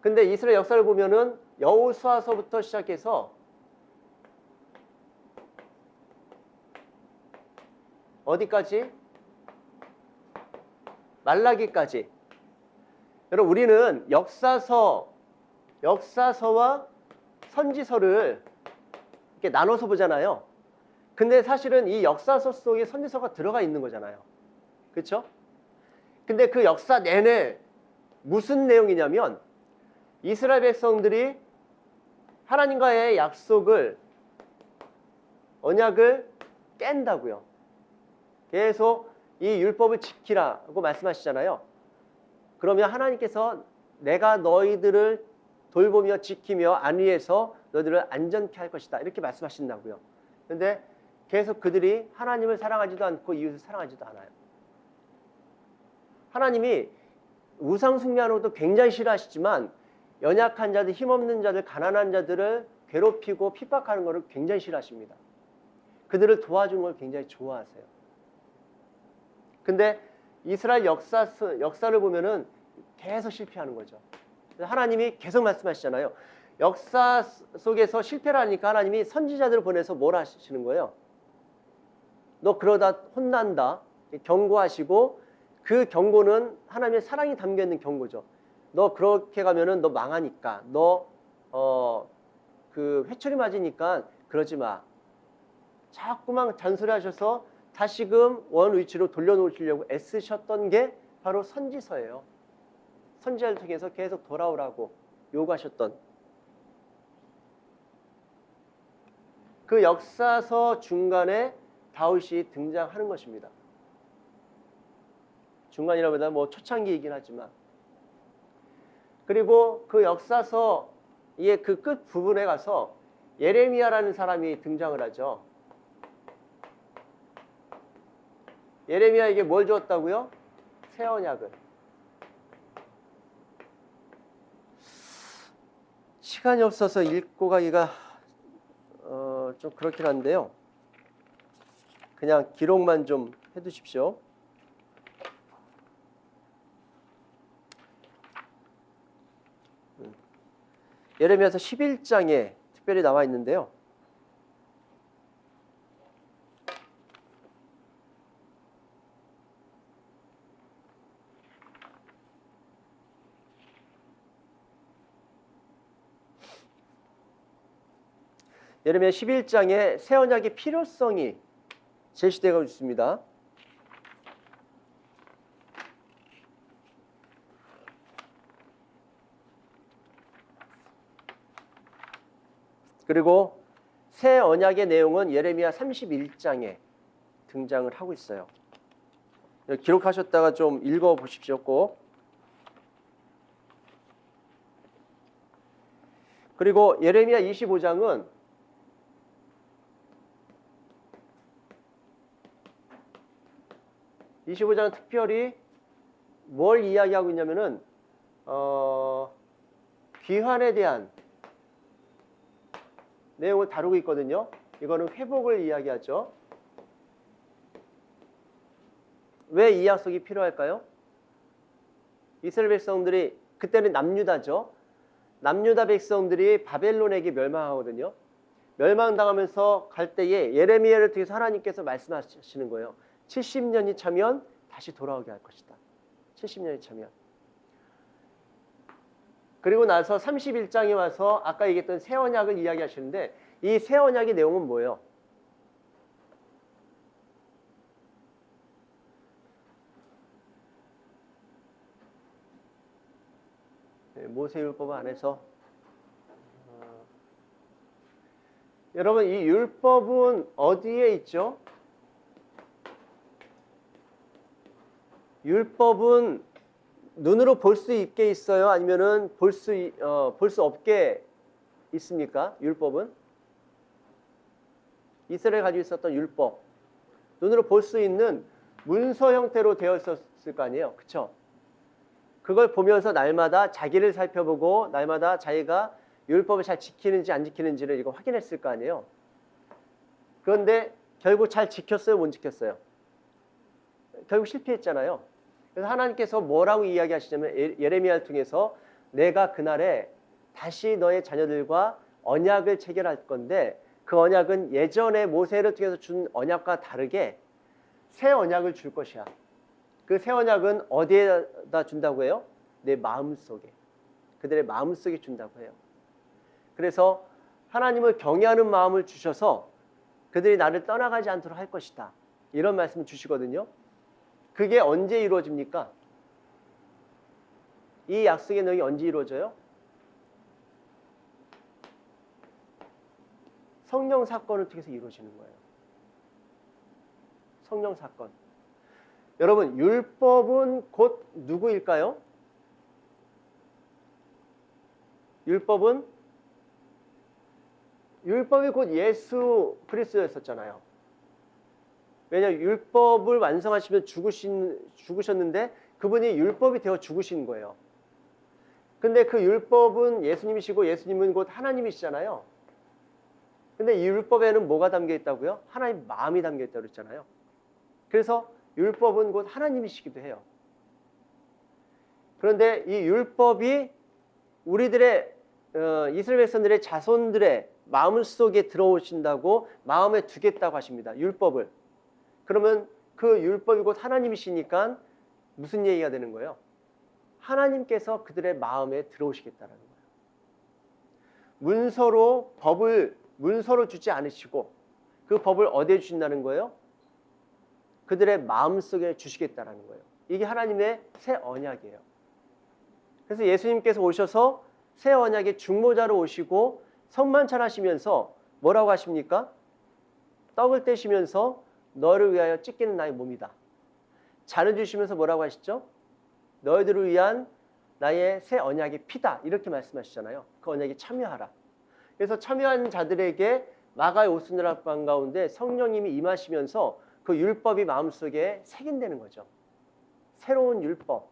근데 이스라엘 역사를 보면은 여호수아서부터 시작해서 어디까지? 말라기까지. 여러분, 우리는 역사서와 선지서를 이렇게 나눠서 보잖아요. 근데 사실은 이 역사서 속에 선지서가 들어가 있는 거잖아요. 그렇죠? 근데 그 역사 내내 무슨 내용이냐면 이스라엘 백성들이 하나님과의 약속을, 언약을 깬다고요. 계속 이 율법을 지키라고 말씀하시잖아요. 그러면 하나님께서 내가 너희들을 돌보며 지키며 안위해서 너희들을 안전케 할 것이다, 이렇게 말씀하신다고요. 그런데 계속 그들이 하나님을 사랑하지도 않고 이웃을 사랑하지도 않아요. 하나님이 우상 숭배하는 것도 굉장히 싫어하시지만 연약한 자들, 힘없는 자들, 가난한 자들을 괴롭히고 핍박하는 것을 굉장히 싫어하십니다. 그들을 도와주는 걸 굉장히 좋아하세요. 근데 이스라엘 역사를 보면은 계속 실패하는 거죠. 하나님이 계속 말씀하시잖아요. 역사 속에서 실패를 하니까 하나님이 선지자들을 보내서 뭘 하시는 거예요? 너 그러다 혼난다, 경고하시고, 그 경고는 하나님의 사랑이 담겨있는 경고죠. 너 그렇게 가면은 너 망하니까, 너 그 회초리 맞으니까 그러지 마. 자꾸만 잔소리하셔서 다시금 원 위치로 돌려놓으시려고 애쓰셨던 게 바로 선지서예요. 선지자를 통해서 계속 돌아오라고 요구하셨던 그 역사서 중간에 다윗이 등장하는 것입니다. 중간이라보다 뭐 초창기이긴 하지만, 그리고 그 역사서의 그 끝 부분에 가서 예레미야라는 사람이 등장을 하죠. 예레미야에게 뭘 주었다고요? 새 언약을. 시간이 없어서 읽고 가기가 좀 그렇긴 한데요. 그냥 기록만 좀 해두십시오. 예레미야서 11장에 특별히 나와 있는데요. 예레미야 11장에 새 언약의 필요성이 제시되고 있습니다. 그리고 새 언약의 내용은 예레미야 31장에 등장을 하고 있어요. 기록하셨다가 좀 읽어보십시오, 꼭. 그리고 예레미야 25장은 특별히 뭘 이야기하고 있냐면은 귀환에 대한 내용을 다루고 있거든요. 이거는 회복을 이야기하죠. 왜 이 약속이 필요할까요? 이스라엘 백성들이, 그때는 남유다죠. 남유다 백성들이 바벨론에게 멸망하거든요. 멸망당하면서 갈 때에 예레미야를 통해서 하나님께서 말씀하시는 거예요. 70년이 차면 다시 돌아오게 할 것이다. 70년이 차면. 그리고 나서 31장에 와서 아까 얘기했던 새 언약을 이야기하시는데, 이 새 언약의 내용은 뭐예요? 모세율법 안에서 여러분, 이 율법은 어디에 있죠? 율법은 눈으로 볼 수 있게 있어요? 아니면은 볼 수 없게 있습니까? 율법은? 이스라엘 가지고 있었던 율법, 눈으로 볼 수 있는 문서 형태로 되어 있었을 거 아니에요. 그쵸? 그걸 보면서 날마다 자기를 살펴보고 날마다 자기가 율법을 잘 지키는지 안 지키는지를 이거 확인했을 거 아니에요. 그런데 결국 잘 지켰어요? 못 지켰어요? 결국 실패했잖아요. 그래서 하나님께서 뭐라고 이야기하시냐면 예레미야를 통해서 내가 그날에 다시 너의 자녀들과 언약을 체결할 건데 그 언약은 예전에 모세를 통해서 준 언약과 다르게 새 언약을 줄 것이야. 그 새 언약은 어디에다 준다고 해요? 내 마음속에. 그들의 마음속에 준다고 해요. 그래서 하나님을 경외하는 마음을 주셔서 그들이 나를 떠나가지 않도록 할 것이다. 이런 말씀을 주시거든요. 그게 언제 이루어집니까? 이 약속의 능력이 언제 이루어져요? 성령 사건을 통해서 이루어지는 거예요. 성령 사건. 여러분, 율법은 곧 누구일까요? 율법이 곧 예수 그리스도였었잖아요. 왜냐하면 율법을 완성하시면 죽으셨는데 그분이 율법이 되어 죽으신 거예요. 근데 그 율법은 예수님이시고 예수님은 곧 하나님이시잖아요. 근데 이 율법에는 뭐가 담겨 있다고요? 하나님 마음이 담겨 있다고 그랬잖아요. 그래서 율법은 곧 하나님이시기도 해요. 그런데 이 율법이 우리들의 이스라엘 백성들의 자손들의 마음 속에 들어오신다고 마음에 두겠다고 하십니다. 율법을. 그러면 그 율법이 곧 하나님이시니까 무슨 얘기가 되는 거예요? 하나님께서 그들의 마음에 들어오시겠다는 거예요. 문서로 주지 않으시고 그 법을 어디에 주신다는 거예요? 그들의 마음속에 주시겠다는 거예요. 이게 하나님의 새 언약이에요. 그래서 예수님께서 오셔서 새 언약의 중보자로 오시고 성만찬하시면서 뭐라고 하십니까? 떡을 떼시면서 너를 위하여 찢기는 나의 몸이다. 잔을 주시면서 뭐라고 하시죠? 너희들을 위한 나의 새 언약의 피다. 이렇게 말씀하시잖아요. 그 언약에 참여하라. 그래서 참여한 자들에게 마가의 오순절합방 가운데 성령님이 임하시면서 그 율법이 마음속에 새긴다는 거죠. 새로운 율법.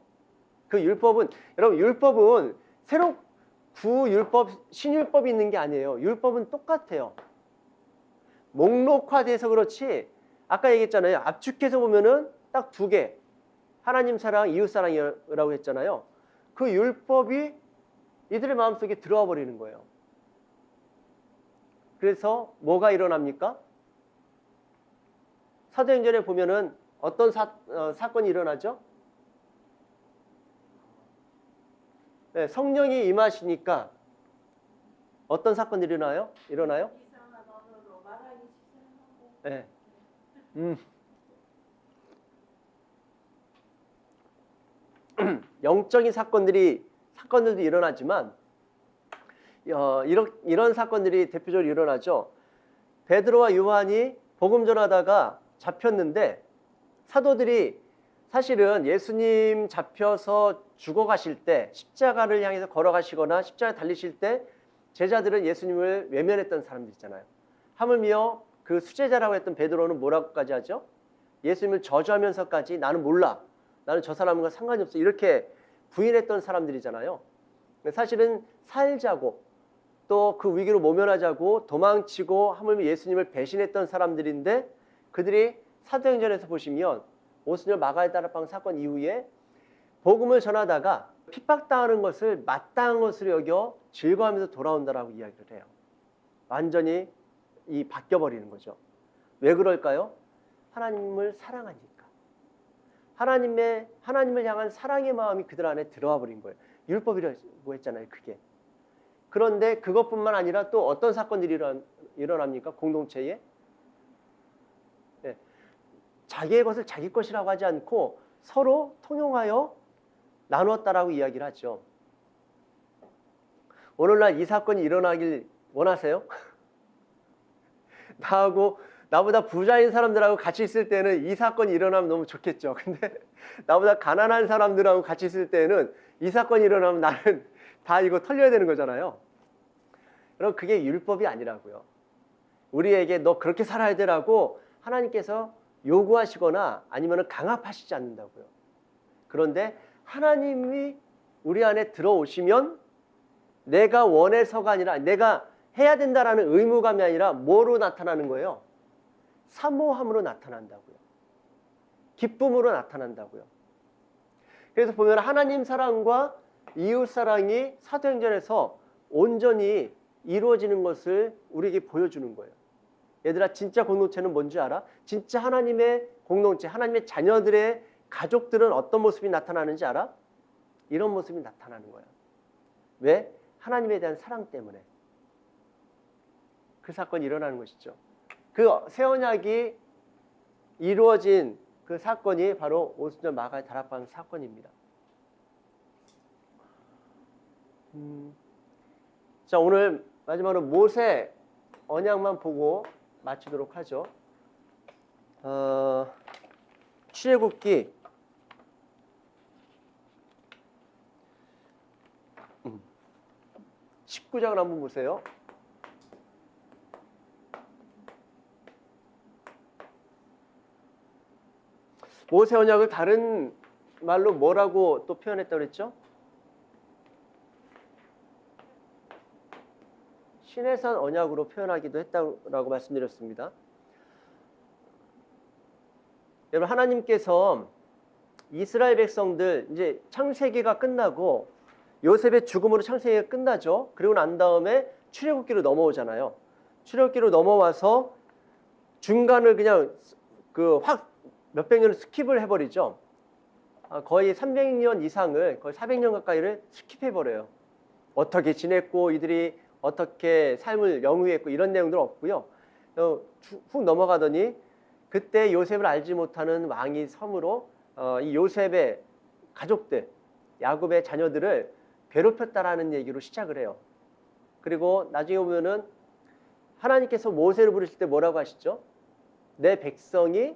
그 율법은, 여러분, 율법은 새로 구율법, 신율법이 있는 게 아니에요. 율법은 똑같아요. 목록화돼서 그렇지, 아까 얘기했잖아요. 압축해서 보면은 딱 두 개. 하나님 사랑, 이웃 사랑이라고 했잖아요. 그 율법이 이들의 마음속에 들어와 버리는 거예요. 그래서 뭐가 일어납니까? 사도행전에 보면은 어떤 사건이 일어나죠? 네, 성령이 임하시니까 어떤 사건이 일어나요? 네. 영적인 사건들도 일어나지만 이런 사건들이 대표적으로 일어나죠. 베드로와 요한이 복음 전하다가 잡혔는데 사도들이 사실은 예수님 잡혀서 죽어가실 때 십자가를 향해서 걸어가시거나 십자가에 달리실 때 제자들은 예수님을 외면했던 사람들이잖아요. 하물며 그 수제자라고 했던 베드로는 뭐라고까지 하죠? 예수님을 저주하면서까지 나는 몰라. 나는 저 사람과 상관이 없어. 이렇게 부인했던 사람들이잖아요. 사실은 살자고 또 그 위기로 모면하자고 도망치고 하물며 예수님을 배신했던 사람들인데 그들이 사도행전에서 보시면 오순절 마가의 다락방 사건 이후에 복음을 전하다가 핍박당하는 것을 마땅한 것으로 여겨 즐거워하면서 돌아온다라고 이야기를 해요. 완전히 바뀌어버리는 거죠. 왜 그럴까요? 하나님을 사랑하니까. 하나님을 향한 사랑의 마음이 그들 안에 들어와 버린 거예요. 율법이라고 했잖아요, 그게. 그런데 그것뿐만 아니라 또 어떤 사건들이 일어납니까? 공동체에? 네. 자기의 것을 자기 것이라고 하지 않고 서로 통용하여 나누었다라고 이야기를 하죠. 오늘날 이 사건이 일어나길 원하세요? 나보다 부자인 사람들하고 같이 있을 때는 이 사건이 일어나면 너무 좋겠죠. 근데 나보다 가난한 사람들하고 같이 있을 때는 이 사건이 일어나면 나는 다 이거 털려야 되는 거잖아요. 여러분, 그게 율법이 아니라고요. 우리에게 너 그렇게 살아야 되라고 하나님께서 요구하시거나 아니면 강압하시지 않는다고요. 그런데 하나님이 우리 안에 들어오시면 내가 원해서가 아니라 내가 해야 된다라는 의무감이 아니라 뭐로 나타나는 거예요? 사모함으로 나타난다고요. 기쁨으로 나타난다고요. 그래서 보면 하나님 사랑과 이웃사랑이 사도행전에서 온전히 이루어지는 것을 우리에게 보여주는 거예요. 얘들아, 진짜 공동체는 뭔지 알아? 진짜 하나님의 공동체, 하나님의 자녀들의 가족들은 어떤 모습이 나타나는지 알아? 이런 모습이 나타나는 거예요. 왜? 하나님에 대한 사랑 때문에. 그 사건이 일어나는 것이죠. 그 새 언약이 이루어진 그 사건이 바로 오순절 마가의 다락방 사건입니다. 자, 오늘 마지막으로 모세 언약만 보고 마치도록 하죠. 출애굽기 19장을 한번 보세요. 모세 언약을 다른 말로 뭐라고 또 표현했다고 그랬죠? 시내산 언약으로 표현하기도 했다고 말씀드렸습니다. 여러분, 하나님께서 이스라엘 백성들 이제 창세기가 끝나고 요셉의 죽음으로 창세기가 끝나죠. 그리고 난 다음에 출애굽기로 넘어오잖아요. 출애굽기로 넘어와서 중간을 그냥 확 몇백 년을 스킵을 해버리죠. 거의 300년 이상을, 거의 400년 가까이를 스킵해버려요. 어떻게 지냈고 이들이 어떻게 삶을 영위했고 이런 내용들 없고요. 훅 넘어가더니 그때 요셉을 알지 못하는 왕이 섬으로 이 요셉의 가족들, 야곱의 자녀들을 괴롭혔다라는 얘기로 시작을 해요. 그리고 나중에 보면은 하나님께서 모세를 부르실 때 뭐라고 하시죠? 내 백성이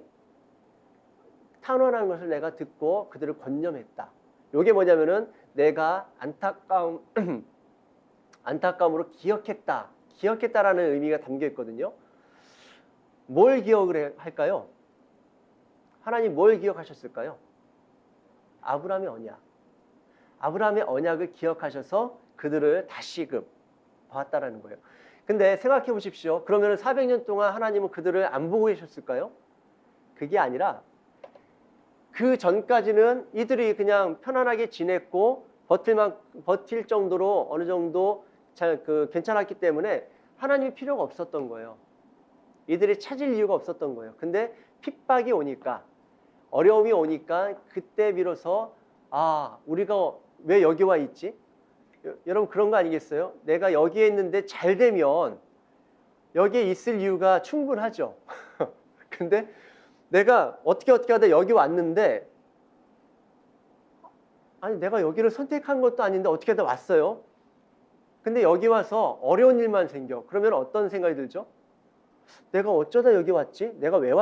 탄원하는 것을 내가 듣고 그들을 권념했다. 이게 뭐냐면은 내가 안타까움으로 기억했다라는 의미가 담겨 있거든요. 뭘 기억을 할까요? 하나님 뭘 기억하셨을까요? 아브라함의 언약. 아브라함의 언약을 기억하셔서 그들을 다시금 봤다라는 거예요. 근데 생각해 보십시오. 그러면 400년 동안 하나님은 그들을 안 보고 계셨을까요? 그게 아니라 그 전까지는 이들이 그냥 편안하게 지냈고 버틸 정도로 어느 정도 괜찮았기 때문에 하나님이 필요가 없었던 거예요. 이들이 찾을 이유가 없었던 거예요. 근데 핍박이 오니까, 어려움이 오니까 그때 비로소 우리가 왜 여기 와 있지? 여러분, 그런 거 아니겠어요? 내가 여기에 있는데 잘 되면 여기에 있을 이유가 충분하죠. 근데 내가 어떻게 하다 여기 왔는데, 아니 내가 여기를 선택한 것도 아닌데 어떻게 하다 왔어요? 근데 여기 와서 어려운 일만 생겨. 그러면 어떤 생각이 들죠? 내가 어쩌다 여기 왔지? 내가 왜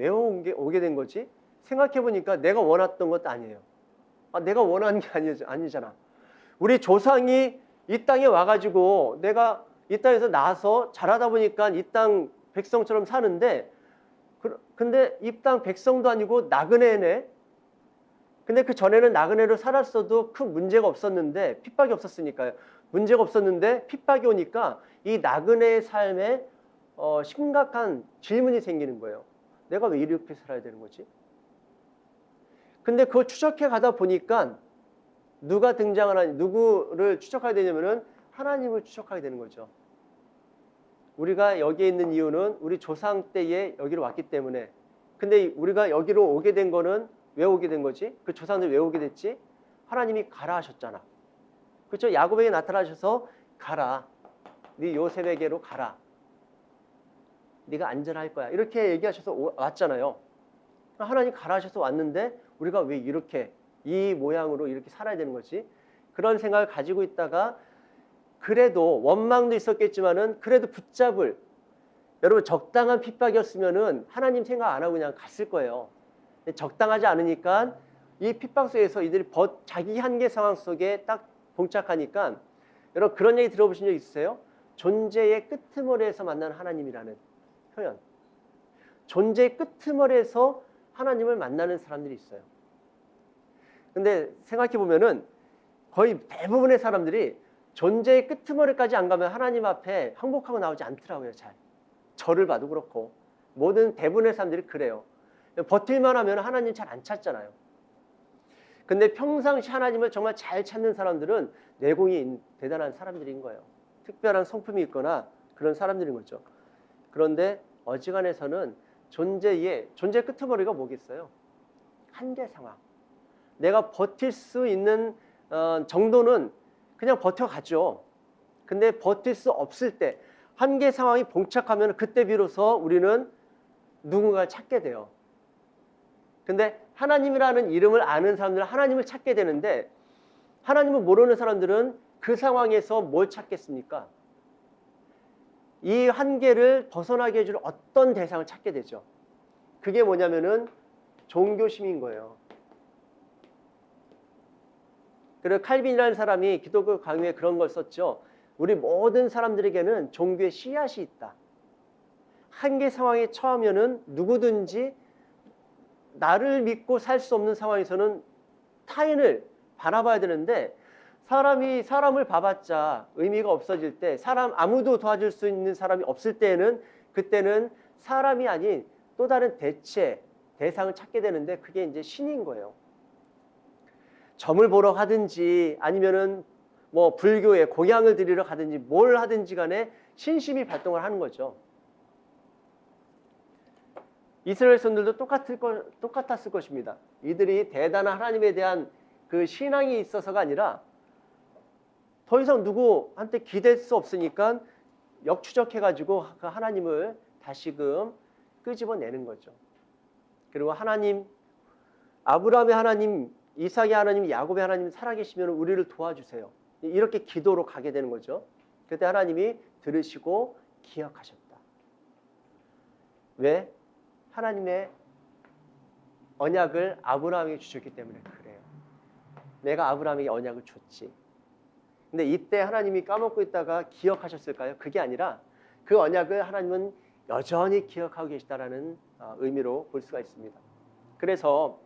오게 된 거지? 생각해보니까 내가 원했던 것도 아니에요. 내가 원하는 게 아니잖아. 우리 조상이 이 땅에 와가지고 내가 이 땅에서 나서 자라다 보니까 이 땅 백성처럼 사는데, 근데 이 땅 백성도 아니고 나그네네. 근데 그 전에는 나그네로 살았어도 큰 문제가 없었는데, 핍박이 없었으니까요. 문제가 없었는데 핍박이 오니까 이 나그네의 삶에 심각한 질문이 생기는 거예요. 내가 왜 이렇게 살아야 되는 거지? 근데 그걸 추적해 가다 보니까 누가 누구를 추적하게 되냐면은 하나님을 추적하게 되는 거죠. 우리가 여기에 있는 이유는 우리 조상 때에 여기로 왔기 때문에. 근데 우리가 여기로 오게 된 거는 왜 오게 된 거지? 그 조상들 왜 오게 됐지? 하나님이 가라 하셨잖아. 그렇죠? 야곱에게 나타나셔서 가라. 네 요셉에게로 가라. 네가 안전할 거야. 이렇게 얘기하셔서 왔잖아요. 하나님 가라 하셔서 왔는데 우리가 왜 이렇게 이 모양으로 이렇게 살아야 되는 거지? 그런 생각을 가지고 있다가, 그래도 원망도 있었겠지만은 그래도 붙잡을, 여러분 적당한 핍박이었으면은 하나님 생각 안 하고 그냥 갔을 거예요. 적당하지 않으니까 이 핍박 속에서 이들이 자기 한계 상황 속에 딱 봉착하니까, 여러분 그런 얘기 들어보신 적 있으세요? 존재의 끄트머리에서 만난 하나님이라는 표현. 존재의 끄트머리에서 하나님을 만나는 사람들이 있어요. 근데 생각해 보면은 거의 대부분의 사람들이 존재의 끄트머리까지 안 가면 하나님 앞에 항복하고 나오지 않더라고요. 잘. 저를 봐도 그렇고 대부분의 사람들이 그래요. 버틸만 하면 하나님 잘 안 찾잖아요. 근데 평상시 하나님을 정말 잘 찾는 사람들은 내공이 대단한 사람들인 거예요. 특별한 성품이 있거나 그런 사람들인 거죠. 그런데 어지간해서는 존재 끄트머리가 뭐겠어요? 한계 상황. 내가 버틸 수 있는 정도는 그냥 버텨가죠. 근데 버틸 수 없을 때 한계 상황이 봉착하면 그때 비로소 우리는 누군가를 찾게 돼요. 근데 하나님이라는 이름을 아는 사람들은 하나님을 찾게 되는데 하나님을 모르는 사람들은 그 상황에서 뭘 찾겠습니까? 이 한계를 벗어나게 해줄 어떤 대상을 찾게 되죠. 그게 뭐냐면은 종교심인 거예요. 그리고 칼빈이라는 사람이 기독교 강요에 그런 걸 썼죠. 우리 모든 사람들에게는 종교의 씨앗이 있다. 한계 상황에 처하면은 누구든지 나를 믿고 살 수 없는 상황에서는 타인을 바라봐야 되는데 사람이 사람을 봐봤자 의미가 없어질 때 아무도 도와줄 수 있는 사람이 없을 때에는 그때는 사람이 아닌 또 다른 대상을 찾게 되는데 그게 이제 신인 거예요. 점을 보러 가든지 아니면은 뭐 불교에 공양을 드리러 가든지 뭘 하든지 간에 신심이 발동을 하는 거죠. 이스라엘 선들도 똑같았을 것입니다. 이들이 대단한 하나님에 대한 그 신앙이 있어서가 아니라 더 이상 누구한테 기댈 수 없으니까 역추적해가지고 그 하나님을 다시금 끄집어내는 거죠. 그리고 하나님, 아브라함의 하나님, 이삭의 하나님, 야곱의 하나님 살아계시면 우리를 도와주세요. 이렇게 기도로 가게 되는 거죠. 그때 하나님이 들으시고 기억하셨다. 왜? 하나님의 언약을 아브라함에게 주셨기 때문에 그래요. 내가 아브라함에게 언약을 줬지. 근데 이때 하나님이 까먹고 있다가 기억하셨을까요? 그게 아니라 그 언약을 하나님은 여전히 기억하고 계시다라는 의미로 볼 수가 있습니다. 그래서